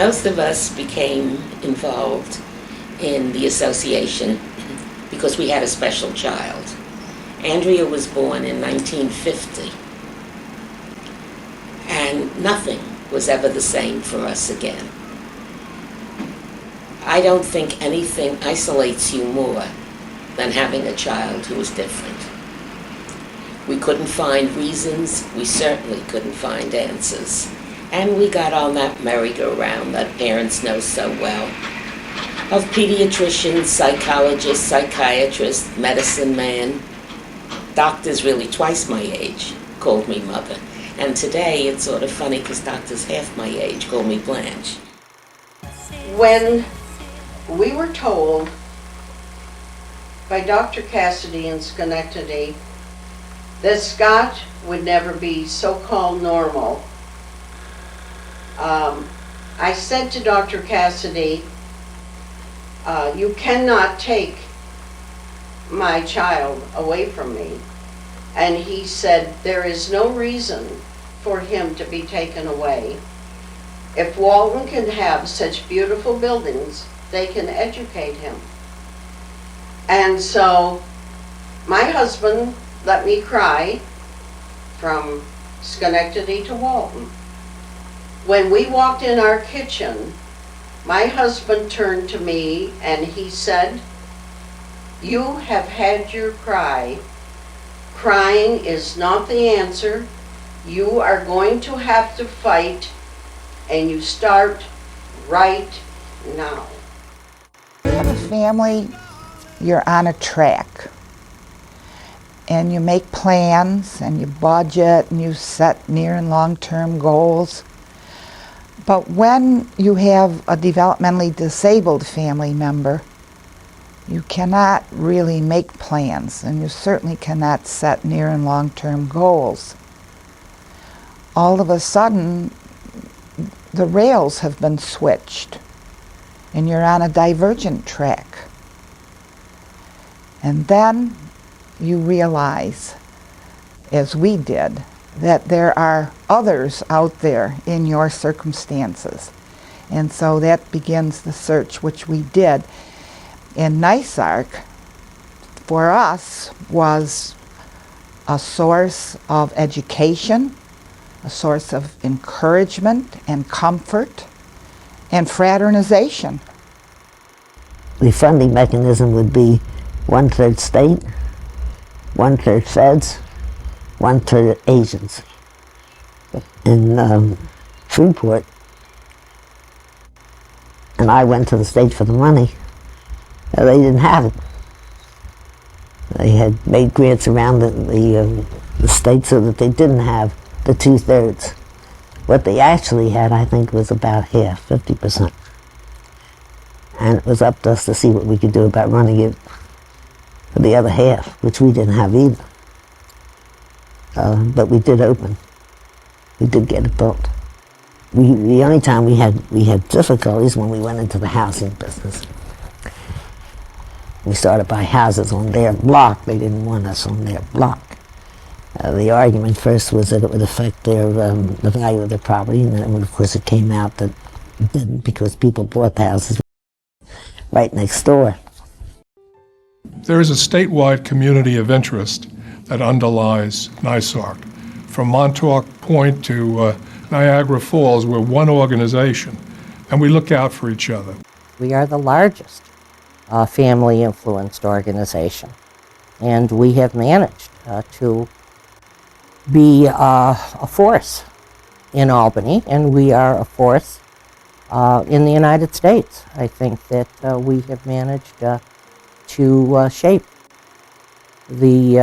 Most of us became involved in the association because we had a special child. Andrea was born in 1950, and nothing was ever the same for us again. I don't think anything isolates you more than having a child who is different. We couldn't find reasons, we certainly couldn't find answers. And we got on that merry-go-round that parents know so well, of pediatricians, psychologists, psychiatrists, medicine man. Doctors really twice my age called me mother. And today it's sort of funny because doctors half my age call me Blanche. When we were told by Dr. Cassidy in Schenectady that Scott would never be so-called normal, I said to Dr. Cassidy, you cannot take my child away from me. And he said, there is no reason for him to be taken away. If Walton can have such beautiful buildings, they can educate him. And so my husband let me cry from Schenectady to Walton. When we walked in our kitchen, my husband turned to me and he said, you have had your cry. Crying is not the answer. You are going to have to fight, and you start right now. You have a family, you're on a track. And you make plans, and you budget, and you set near and long-term goals. But when you have a developmentally disabled family member, you cannot really make plans, and you certainly cannot set near and long-term goals. All of a sudden, the rails have been switched, and you're on a divergent track. And then you realize, as we did, that there are others out there in your circumstances. And so that begins the search, which we did. And NYSARC, for us, was a source of education, a source of encouragement and comfort and fraternization. The funding mechanism would be 1/3 state, 1/3 feds, 1/3 agency. In Freeport, and I went to the state for the money, they didn't have it. They had made grants around the state so that they didn't have the 2/3. What they actually had, I think, was about half, 50%. And it was up to us to see what we could do about running it for the other half, which we didn't have either. But we did open. We did get it built. The only time we had difficulties when we went into the housing business. We started buying houses on their block. They didn't want us on their block. The argument first was that it would affect the value of their property, and then of course it came out that it didn't, because people bought the houses right next door. There is a statewide community of interest that underlies NYSARC. From Montauk Point to Niagara Falls, we're one organization, and we look out for each other. We are the largest family-influenced organization, and we have managed to be a force in Albany, and we are a force in the United States. I think that we have managed to shape the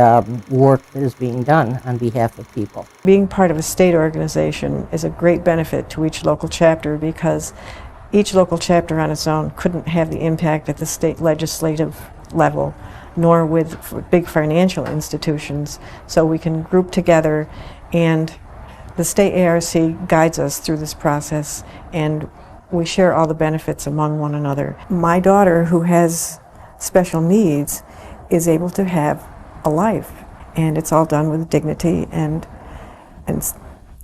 work that is being done on behalf of people. Being part of a state organization is a great benefit to each local chapter, because each local chapter on its own couldn't have the impact at the state legislative level, nor with big financial institutions. So we can group together, and the state ARC guides us through this process, and we share all the benefits among one another. My daughter, who has special needs, is able to have a life, and it's all done with dignity, and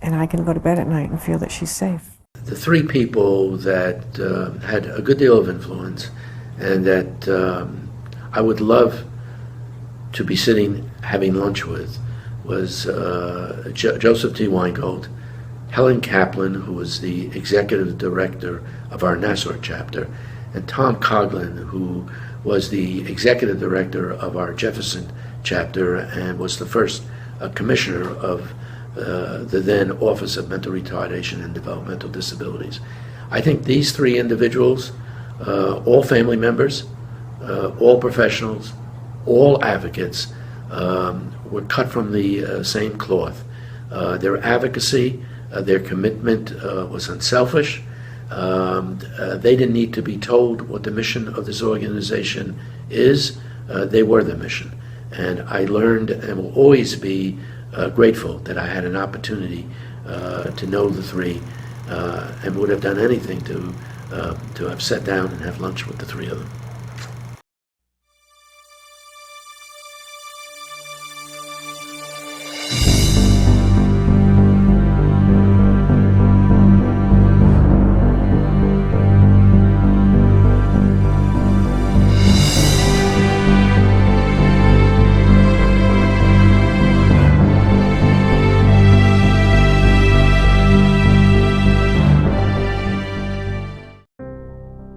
I can go to bed at night and feel that she's safe. the three people that had a good deal of influence and that I would love to be sitting having lunch with was Joseph T. Weingold, Helen Kaplan, who was the executive director of our Nassau chapter, and Tom Coughlin, who was the executive director of our Jefferson chapter and was the first commissioner of the then Office of Mental Retardation and Developmental Disabilities. I think these three individuals, all family members, all professionals, all advocates, were cut from the same cloth. Their advocacy, their commitment was unselfish. They didn't need to be told what the mission of this organization is. They were the mission. And I learned and will always be grateful that I had an opportunity to know the three and would have done anything to have sat down and have lunch with the three of them.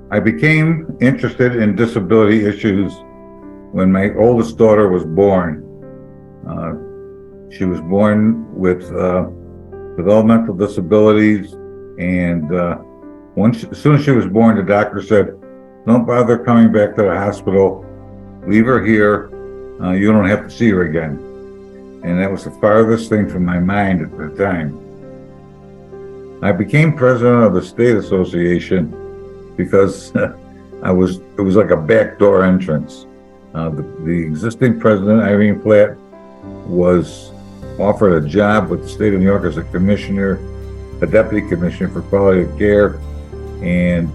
I became interested in disability issues when my oldest daughter was born. She was born with developmental disabilities, and as soon as she was born, the doctor said, "Don't bother coming back to the hospital. Leave her here. You don't have to see her again." And that was the farthest thing from my mind at the time. I became president of the state association because it was like a backdoor entrance. The existing president, Irene Platt, was offered a job with the state of New York as a commissioner, a deputy commissioner for quality of care. And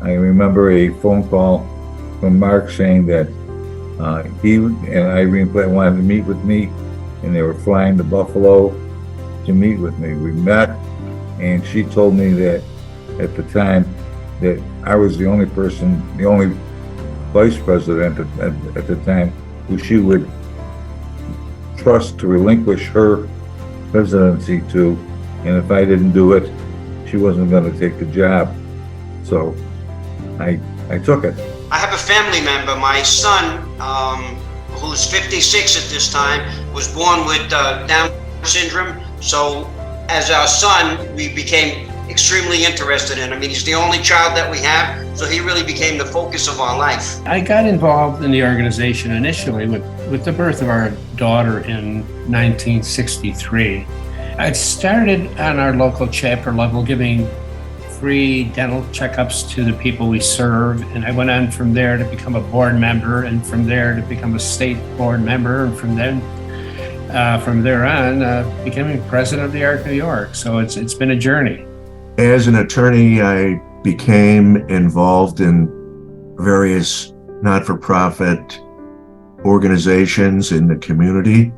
I remember a phone call from Mark saying that he and Irene Platt wanted to meet with me, and they were flying to Buffalo to meet with me. We met, and she told me that at the time that I was the only person, the only vice president at the time who she would trust to relinquish her presidency to, and if I didn't do it, she wasn't going to take the job. So I took it. I have a family member, my son, who's 56 at this time, was born with Down syndrome. So as our son, we became extremely interested in him. I mean, he's the only child that we have, so he really became the focus of our life. I got involved in the organization initially with the birth of our daughter in 1963. I started on our local chapter level giving free dental checkups to the people we serve, and I went on from there to become a board member, and from there to become a state board member, and from there on becoming president of the ARC New York. So it's been a journey. As an attorney, I became involved in various not-for-profit organizations in the community.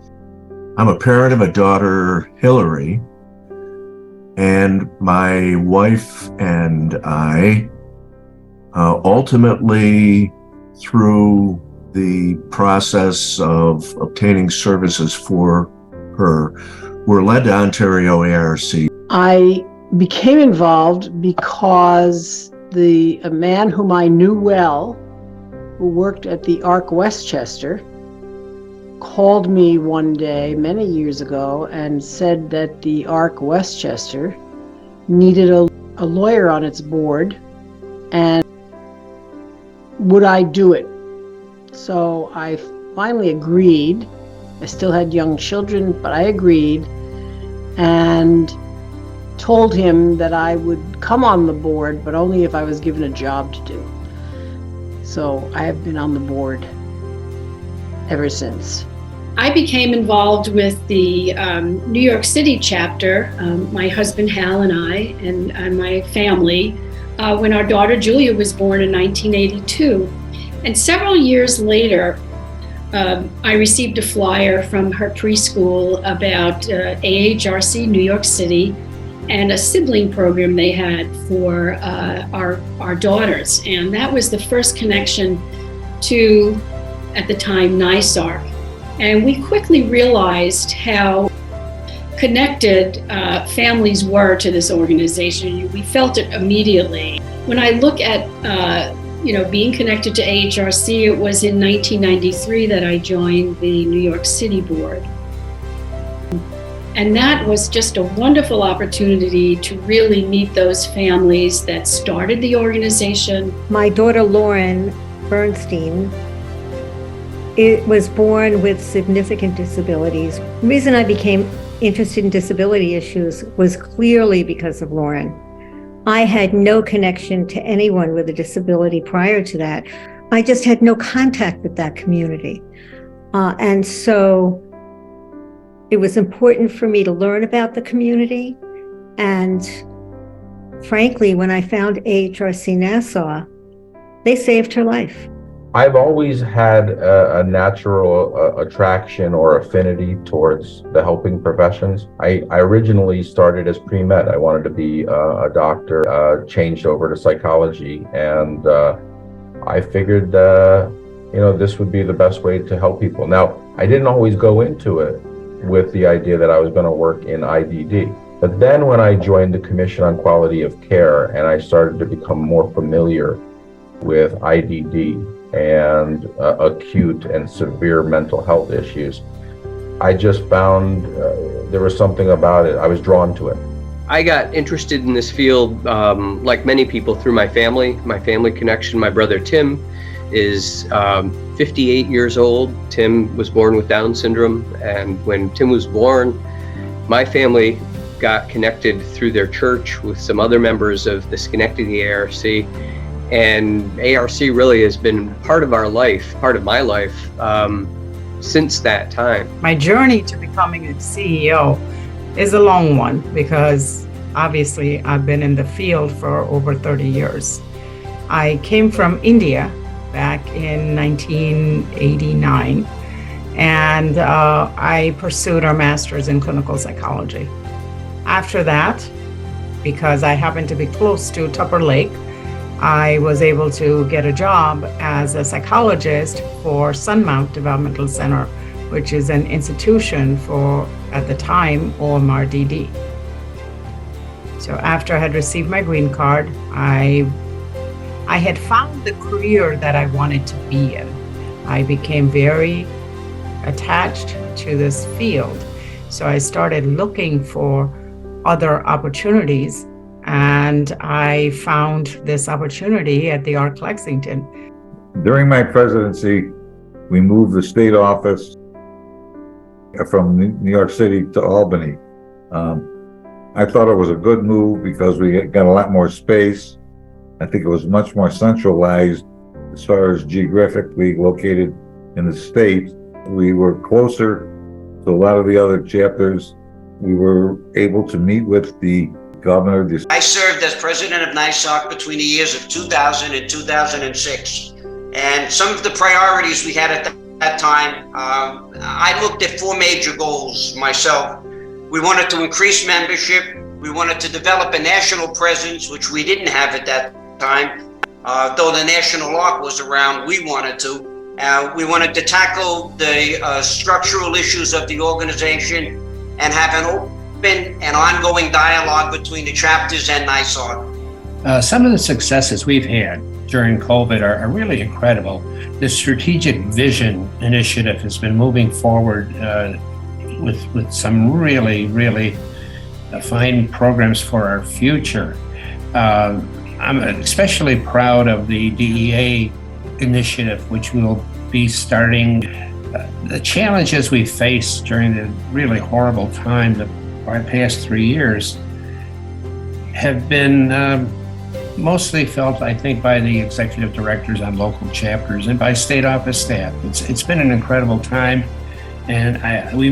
I'm a parent of a daughter, Hillary, and my wife and I ultimately, through the process of obtaining services for her, were led to Ontario ARC. I became involved because a man whom I knew well, who worked at the ARC Westchester, called me one day many years ago and said that the ARC Westchester needed a lawyer on its board, and would I do it? So I finally agreed. I still had young children, but I agreed and told him that I would come on the board, but only if I was given a job to do. So I have been on the board ever since. I became involved with the New York City chapter, my husband Hal and I, and my family, when our daughter Julia was born in 1982. And several years later, I received a flyer from her preschool about AHRC New York City, and a sibling program they had for our daughters. And that was the first connection to, at the time, NYSARC. And we quickly realized how connected families were to this organization. We felt it immediately. When I look at being connected to AHRC, it was in 1993 that I joined the New York City board. And that was just a wonderful opportunity to really meet those families that started the organization. My daughter Lauren Bernstein was born with significant disabilities. The reason I became interested in disability issues was clearly because of Lauren. I had no connection to anyone with a disability prior to that. I just had no contact with that community. And so it was important for me to learn about the community. And frankly, when I found AHRC Nassau, they saved her life. I've always had a natural attraction or affinity towards the helping professions. I originally started as pre-med. I wanted to be a doctor, changed over to psychology, and I figured, this would be the best way to help people. Now, I didn't always go into it with the idea that I was going to work in IDD. But then when I joined the Commission on Quality of Care and I started to become more familiar with IDD and acute and severe mental health issues, I just found there was something about it. I was drawn to it. I got interested in this field, like many people, through my family connection. My brother Tim is 58 years old. Tim was born with Down syndrome, and when Tim was born, my family got connected through their church with some other members of the Schenectady ARC, and ARC really has been part of our life, part of my life, since that time. My journey to becoming a CEO is a long one because obviously I've been in the field for over 30 years. I came from India back in 1989, and I pursued our master's in clinical psychology. After that, because I happened to be close to Tupper Lake, I was able to get a job as a psychologist for Sunmount Developmental Center, which is an institution for, at the time, OMRDD. So after I had received my green card, I had found the career that I wanted to be in. I became very attached to this field. So I started looking for other opportunities, and I found this opportunity at the ARC Lexington. During my presidency, we moved the state office from New York City to Albany. I thought it was a good move because we got a lot more space. I think it was much more centralized as far as geographically located in the state. We were closer to a lot of the other chapters. We were able to meet with the governor. I served as president of NYSARC between the years of 2000 and 2006. And some of the priorities we had at that time, I looked at four major goals myself. We wanted to increase membership. We wanted to develop a national presence, which we didn't have at that time. Though the National ARC was around, we wanted to. We wanted to tackle the structural issues of the organization and have an open and ongoing dialogue between the chapters and NYSARC. Some of the successes we've had during COVID are really incredible. The Strategic Vision Initiative has been moving forward with some really fine programs for our future. I'm especially proud of the DEA initiative, which will be starting. The challenges we faced during the really horrible time, the past 3 years, have been mostly felt, I think, by the executive directors on local chapters and by state office staff. It's been an incredible time, and we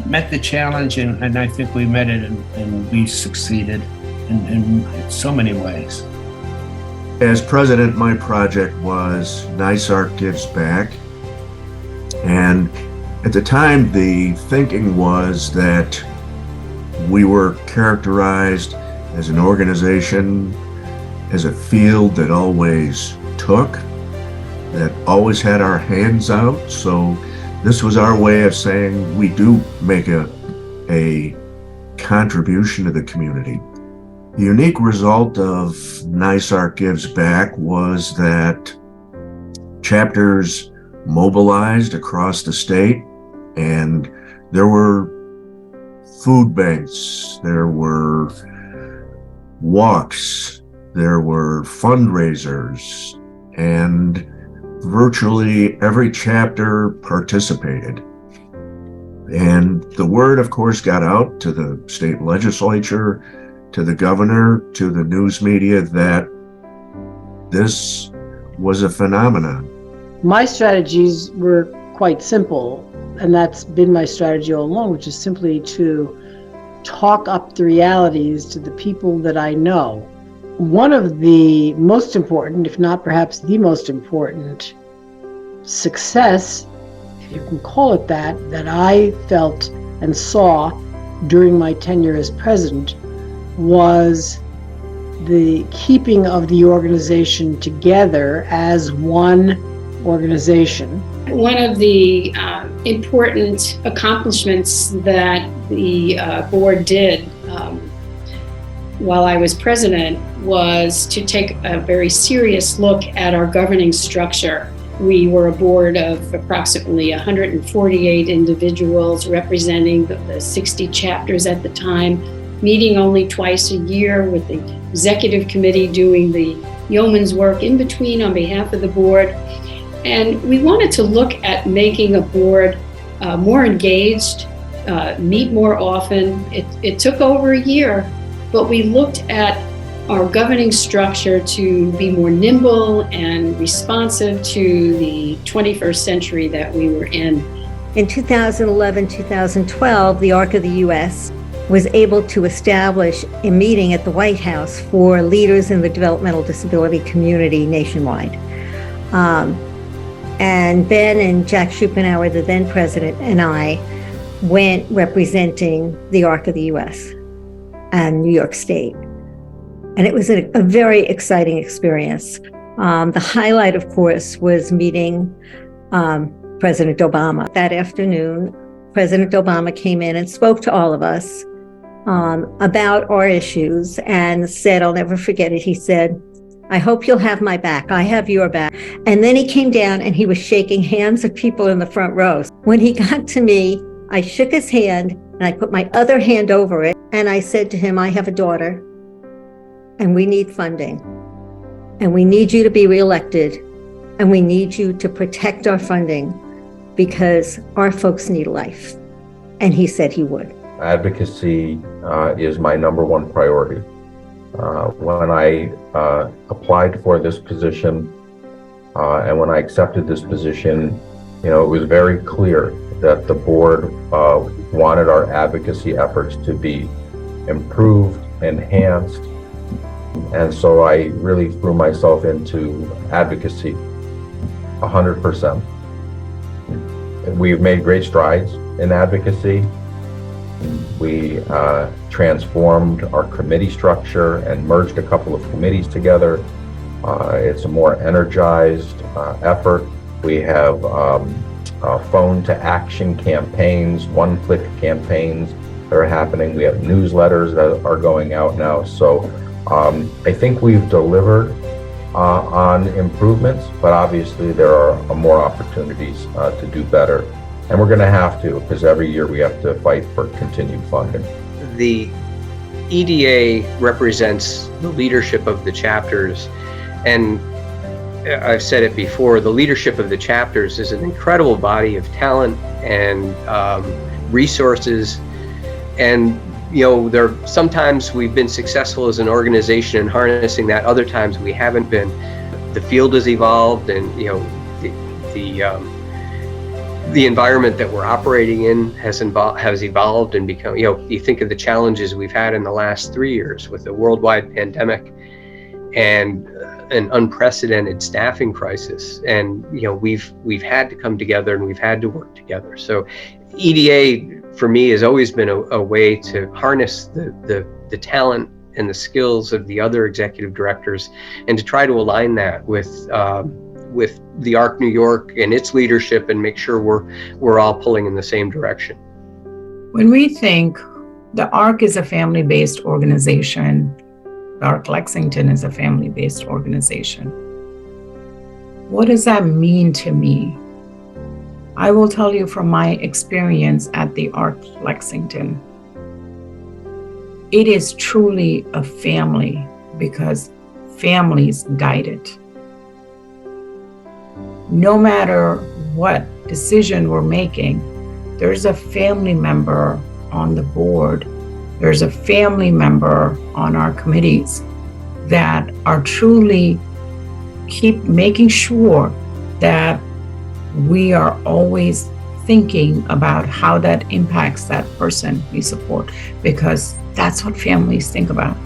met the challenge, and I think we met it, and we succeeded in so many ways. As president, my project was NYSARC Gives Back. And at the time, the thinking was that We were characterized as an organization, as a field that always took, that always had our hands out. So this was our way of saying we do make a contribution to the community. The unique result of NYSARC Gives Back was that chapters mobilized across the state, and there were food banks, there were walks, there were fundraisers, and virtually every chapter participated. And the word, of course, got out to the state legislature, to the governor, to the news media, that this was a phenomenon. My strategies were quite simple, and that's been my strategy all along, which is simply to talk up the realities to the people that I know. One of the most important, if not perhaps the most important success, if you can call it that I felt and saw during my tenure as president was the keeping of the organization together as one organization. One of the important accomplishments that the board did while I was president was to take a very serious look at our governing structure. We were a board of approximately 148 individuals representing the 60 chapters at the time, meeting only twice a year, with the executive committee doing the yeoman's work in between on behalf of the board. And we wanted to look at making a board more engaged, meet more often. It took over a year, but we looked at our governing structure to be more nimble and responsive to the 21st century that we were in. In 2011-2012, the ARC of the U.S. was able to establish a meeting at the White House for leaders in the developmental disability community nationwide. And Ben and Jack Schupenauer, the then president, and I went representing the ARC of the U.S. and New York State. And it was a very exciting experience. The highlight, of course, was meeting President Obama. That afternoon, President Obama came in and spoke to all of us about our issues and said, I'll never forget it, he said, I hope you'll have my back. I have your back. And then he came down and he was shaking hands of people in the front rows. When he got to me, I shook his hand and I put my other hand over it. And I said to him, I have a daughter and we need funding. And we need you to be reelected. And we need you to protect our funding because our folks need life. And he said he would. Advocacy is my number one priority. When I applied for this position and when I accepted this position, it was very clear that the board wanted our advocacy efforts to be improved, enhanced, and so I really threw myself into advocacy 100%. We've made great strides in advocacy. We transformed our committee structure and merged a couple of committees together. It's a more energized effort. We have phone to action campaigns, one-click campaigns that are happening. We have newsletters that are going out now. So I think we've delivered on improvements, but obviously there are more opportunities to do better. And we're going to have to, because every year we have to fight for continued funding. The EDA represents the leadership of the chapters, and I've said it before, the leadership of the chapters is an incredible body of talent and resources. And sometimes we've been successful as an organization in harnessing that, other times we haven't been. The field has evolved, and the environment that we're operating in has evolved and become, you think of the challenges we've had in the last 3 years with the worldwide pandemic and an unprecedented staffing crisis. And, we've had to come together and we've had to work together. So EDA for me has always been a way to harness the talent and the skills of the other executive directors, and to try to align that with the ARC New York and its leadership, and make sure we're all pulling in the same direction. When we think the ARC is a family-based organization, ARC Lexington is a family-based organization, what does that mean to me? I will tell you from my experience at the ARC Lexington, it is truly a family because families guide it. No matter what decision we're making, there's a family member on the board, there's a family member on our committees that are truly keep making sure that we are always thinking about how that impacts that person we support, because that's what families think about.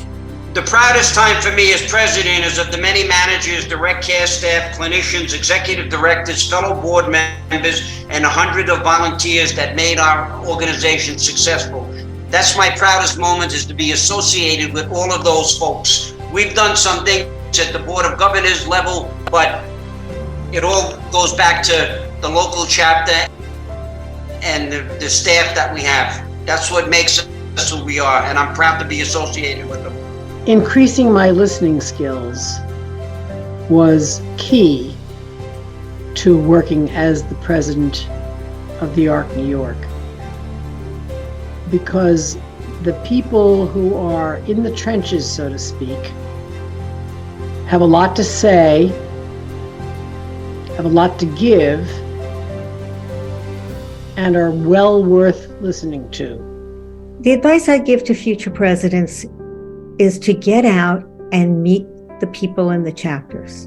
The proudest time for me as president is of the many managers, direct care staff, clinicians, executive directors, fellow board members, and 100 of volunteers that made our organization successful. That's my proudest moment, is to be associated with all of those folks. We've done some things at the Board of Governors level, but it all goes back to the local chapter and the staff that we have. That's what makes us who we are, and I'm proud to be associated with them. Increasing my listening skills was key to working as the president of the ARC New York, because the people who are in the trenches, so to speak, have a lot to say, have a lot to give, and are well worth listening to. The advice I give to future presidents is to get out and meet the people in the chapters.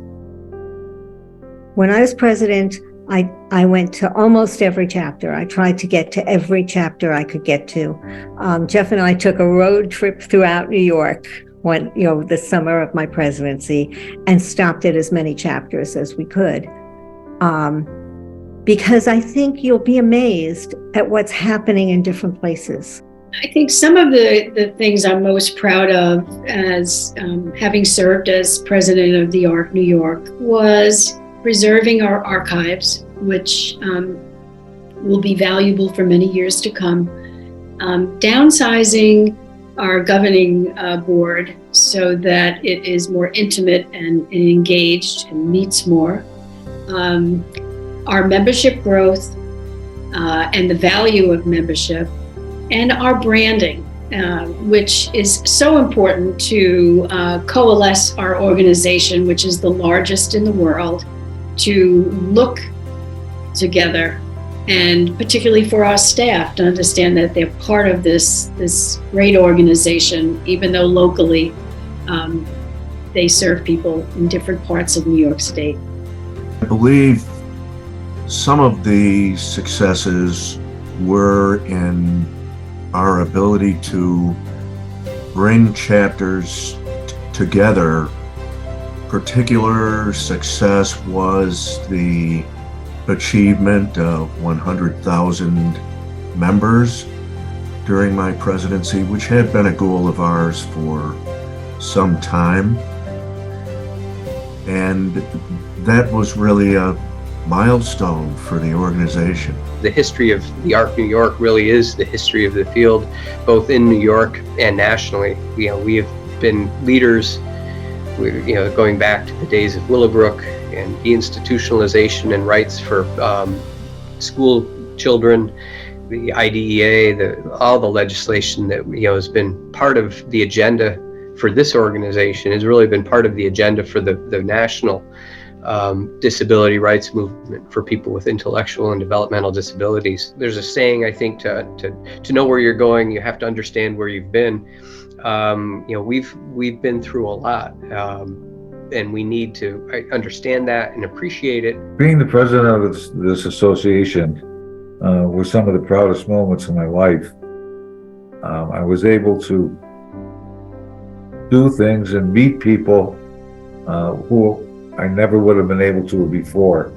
When I was president, I went to almost every chapter. I tried to get to every chapter I could get to. Jeff and I took a road trip throughout New York when, the summer of my presidency, and stopped at as many chapters as we could. Because I think you'll be amazed at what's happening in different places. I think some of the things I'm most proud of as having served as president of the ARC New York was preserving our archives, which will be valuable for many years to come. Downsizing our governing board so that it is more intimate and engaged and meets more. Our membership growth and the value of membership, and our branding, which is so important to coalesce our organization, which is the largest in the world, to look together, and particularly for our staff to understand that they're part of this great organization, even though locally they serve people in different parts of New York State. I believe some of the successes were in our ability to bring chapters together. Particular success was the achievement of 100,000 members during my presidency, which had been a goal of ours for some time. And that was really a milestone for the organization. The history of the ARC New York really is the history of the field, both in New York and nationally. We have been leaders, going back to the days of Willowbrook and deinstitutionalization and rights for school children, the IDEA, all the legislation that has been part of the agenda for this organization has really been part of the agenda for the national disability rights movement for people with intellectual and developmental disabilities. There's a saying, I think, to know where you're going, you have to understand where you've been. We've been through a lot, and we need to understand that and appreciate it. Being the president of this association was some of the proudest moments of my life. I was able to do things and meet people who I never would have been able to before.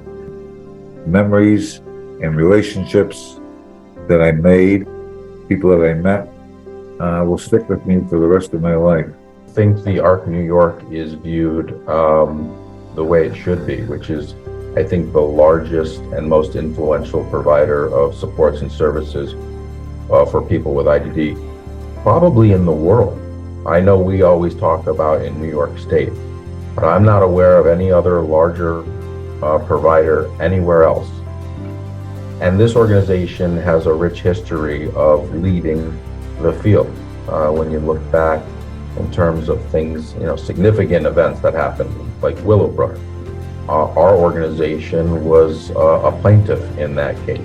Memories and relationships that I made people that I met will stick with me for the rest of my life. I think the ARC New York is viewed the way it should be, which is, I think, the largest and most influential provider of supports and services for people with IDD, probably in the world. I know we always talk about in New York State, but I'm not aware of any other larger provider anywhere else. And this organization has a rich history of leading the field. When you look back in terms of things, significant events that happened, like Willowbrook, our organization was a plaintiff in that case.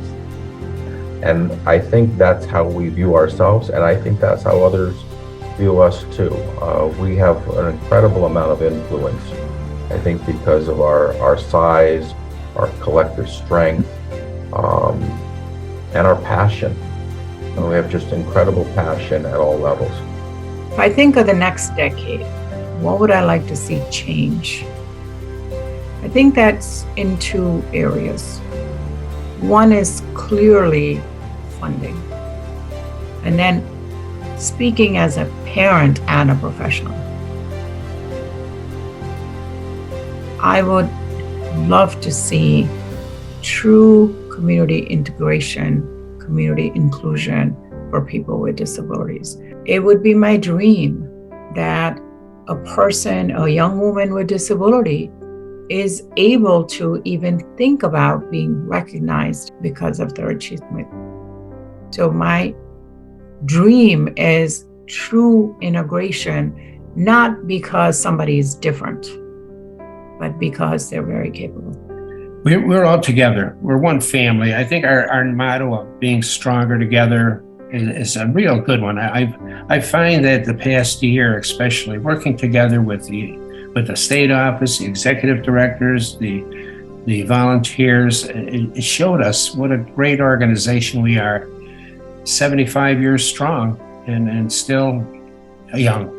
And I think that's how we view ourselves, and I think that's how others view us too. We have an incredible amount of influence, I think, because of our size, our collective strength, and our passion. And we have just incredible passion at all levels. If I think of the next decade, what would I like to see change? I think that's in two areas. One is clearly funding. And then speaking as a parent and a professional, I would love to see true community integration, community inclusion for people with disabilities. It would be my dream that a person, a young woman with disability, is able to even think about being recognized because of their achievement. So my dream is true integration, not because somebody is different, but because they're very capable. We're all together. We're one family. I think our motto of being stronger together is a real good one. I find that the past year, especially working together with the state office, the executive directors, the volunteers, it showed us what a great organization we are. 75 years strong and still young.